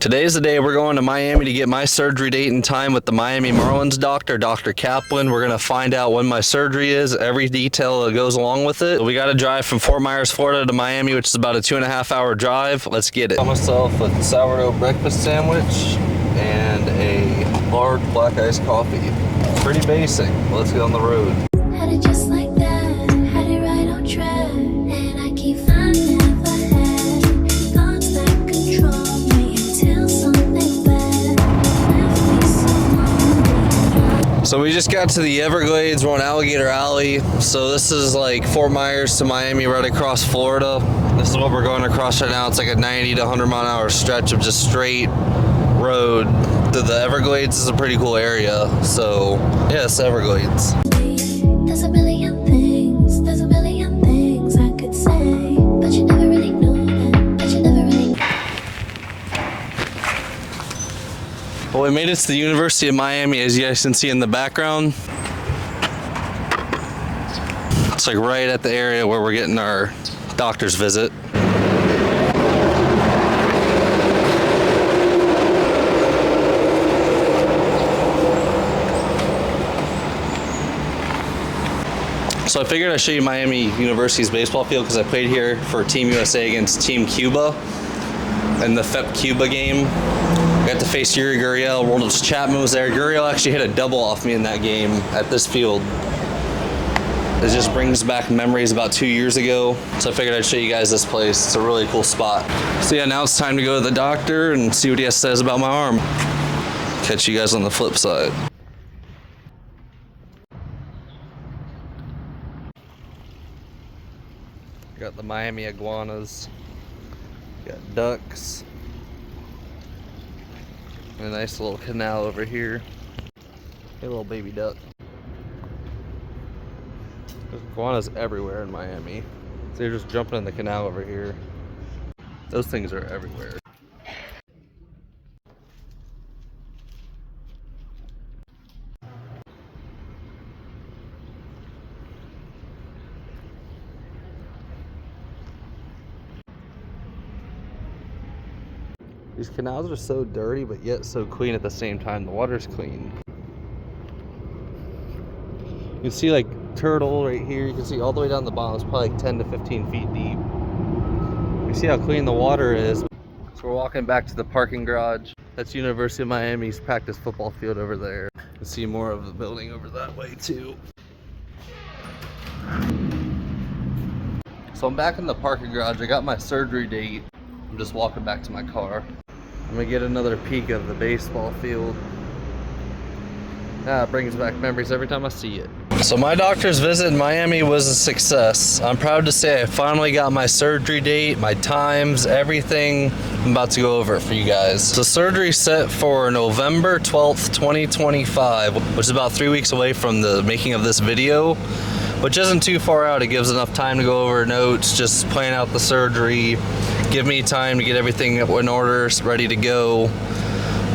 Today's the day we're going to Miami to get my surgery date and time with the Miami Marlins doctor, Dr. Kaplan. We're going to find out when my surgery is, every detail that goes along with it. We got to drive from Fort Myers, Florida to Miami, which is about a 2.5 hour drive. Let's get it. I got myself a sourdough breakfast sandwich and a large black iced coffee. Pretty basic. Let's get on the road. Had it just like that, had it right on track, and I keep finding never had thoughts that control me until something bad left me so lonely. So we just got to the Everglades. We're on Alligator Alley. So this is like Fort Myers to Miami, right across Florida. This is what we're going across right now. It's like a 90 to 100 mile an hour stretch of just straight road. The Everglades is a pretty cool area. So yeah, it's Everglades. There's a million things I could say, but you never really know them, but you never really. Well, we made it to the University of Miami, as you guys can see in the background. It's like right at the area where we're getting our doctor's visit. So I figured I'd show you Miami University's baseball field because I played here for Team USA against Team Cuba in the FEP Cuba game. I got to face Yuri Gurriel. Roldis Chapman was there. Gurriel actually hit a double off me in that game at this field. It just brings back memories about 2 years ago. So I figured I'd show you guys this place. It's a really cool spot. So yeah, now it's time to go to the doctor and see what he says about my arm. Catch you guys on the flip side. Got the Miami iguanas, got ducks, and a nice little canal over here. A little baby duck. There's iguanas everywhere in Miami. So they're just jumping in the canal over here. Those things are everywhere. These canals are so dirty, but yet so clean at the same time. The water's clean. You can see like turtle right here. You can see all the way down the bottom. It's probably like 10 to 15 feet deep. You see how clean the water is. So we're walking back to the parking garage. That's University of Miami's practice football field over there. You can see more of the building over that way too. So I'm back in the parking garage. I got my surgery date. I'm just walking back to my car. I'm gonna get another peek of the baseball field. It brings back memories every time I see it. So my doctor's visit in Miami was a success. I'm proud to say I finally got my surgery date, my times, everything. I'm about to go over it for you guys. So surgery's set for November 12th, 2025, which is about 3 weeks away from the making of this video, which isn't too far out. It gives enough time to go over notes, just plan out the surgery, give me time to get everything in order, ready to go.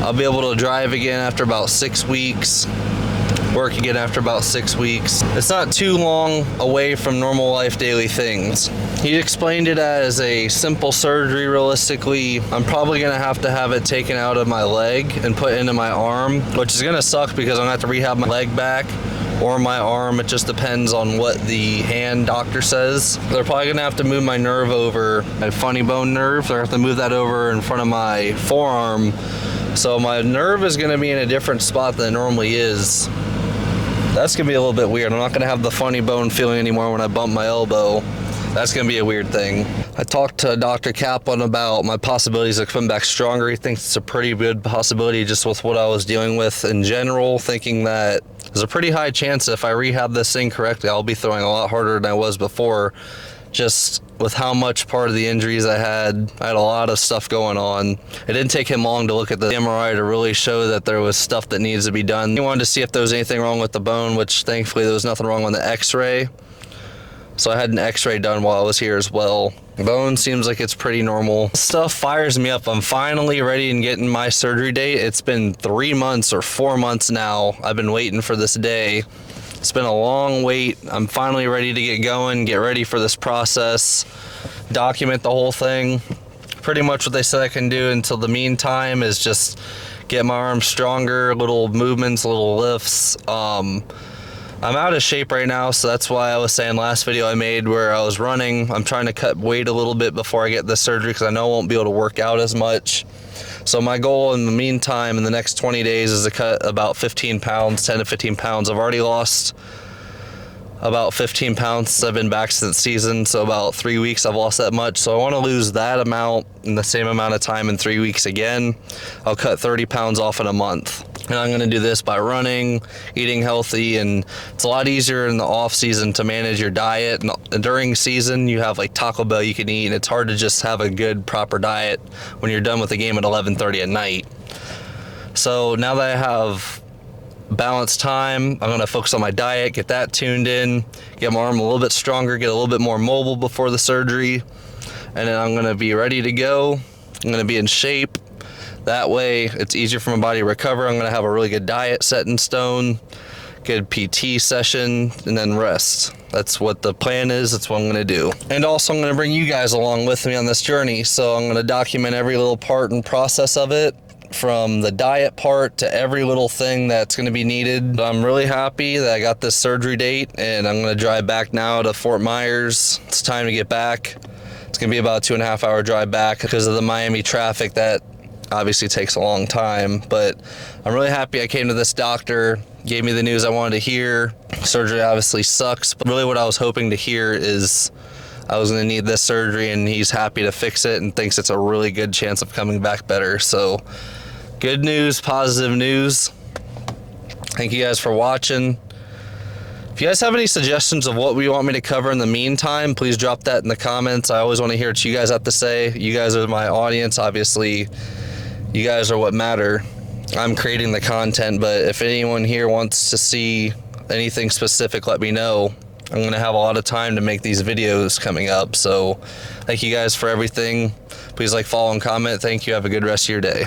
I'll be able to drive again after about 6 weeks, work again after about 6 weeks. It's not too long away from normal life daily things. He explained it as a simple surgery. Realistically, I'm probably gonna have it taken out of my leg and put into my arm, which is gonna suck because I'm gonna have to rehab my leg back or my arm. It just depends on what the hand doctor says. They're probably gonna have to move my nerve over, my funny bone nerve. They're gonna have to move that over in front of my forearm. So my nerve is gonna be in a different spot than it normally is. That's gonna be a little bit weird. I'm not gonna have the funny bone feeling anymore when I bump my elbow. That's gonna be a weird thing. I talked to Dr. Kaplan about my possibilities of coming back stronger. He thinks it's a pretty good possibility just with what I was dealing with in general, thinking that there's a pretty high chance that if I rehab this thing correctly, I'll be throwing a lot harder than I was before. Just with how much part of the injuries I had a lot of stuff going on. It didn't take him long to look at the MRI to really show that there was stuff that needs to be done. He wanted to see if there was anything wrong with the bone, which thankfully there was nothing wrong on the x-ray. So I had an x-ray done while I was here as well. The bone seems like it's pretty normal. Stuff fires me up. I'm finally ready and getting my surgery date. It's been 3 months or 4 months now. I've been waiting for this day. It's been a long wait. I'm finally ready to get going, get ready for this process, document the whole thing. pretty much what they said I can do until the meantime is just get my arms stronger, little movements, little lifts. I'm out of shape right now, so that's why I was saying last video I made where I was running, I'm trying to cut weight a little bit before I get this surgery because I know I won't be able to work out as much. So my goal in the meantime, in the next 20 days, is to cut about 15 pounds, 10 to 15 pounds. I've already lost about 15 pounds since I've been back since season, so about 3 weeks I've lost that much. So I want to lose that amount in the same amount of time in 3 weeks again. I'll cut 30 pounds off in a month. And I'm going to do this by running, eating healthy, and it's a lot easier in the off season to manage your diet. And during season, you have like Taco Bell you can eat, and it's hard to just have a good, proper diet when you're done with the game at 11:30 at night. So now that I have balanced time, I'm going to focus on my diet, get that tuned in, get my arm a little bit stronger, get a little bit more mobile before the surgery, and then I'm going to be ready to go. I'm going to be in shape. That way, it's easier for my body to recover. I'm going to have a really good diet set in stone, good PT session, and then rest. That's what the plan is. That's what I'm going to do. And also, I'm going to bring you guys along with me on this journey. So I'm going to document every little part and process of it, from the diet part to every little thing that's going to be needed. I'm really happy that I got this surgery date, and I'm going to drive back now to Fort Myers. It's time to get back. It's going to be about a 2.5 hour drive back because of the Miami traffic. That obviously takes a long time, but I'm really happy I came to this doctor, gave me the news I wanted to hear. Surgery obviously sucks, but really what I was hoping to hear is I was going to need this surgery, and he's happy to fix it and thinks it's a really good chance of coming back better. So good news, positive news. Thank you guys for watching. If you guys have any suggestions of what we want me to cover in the meantime, please drop that in the comments. I always want to hear what you guys have to say. You guys are my audience, obviously. You guys are what matter. I'm creating the content, but if anyone here wants to see anything specific, let me know. I'm going to have a lot of time to make these videos coming up. So thank you guys for everything. Please like, follow, and comment. Thank you. Have a good rest of your day.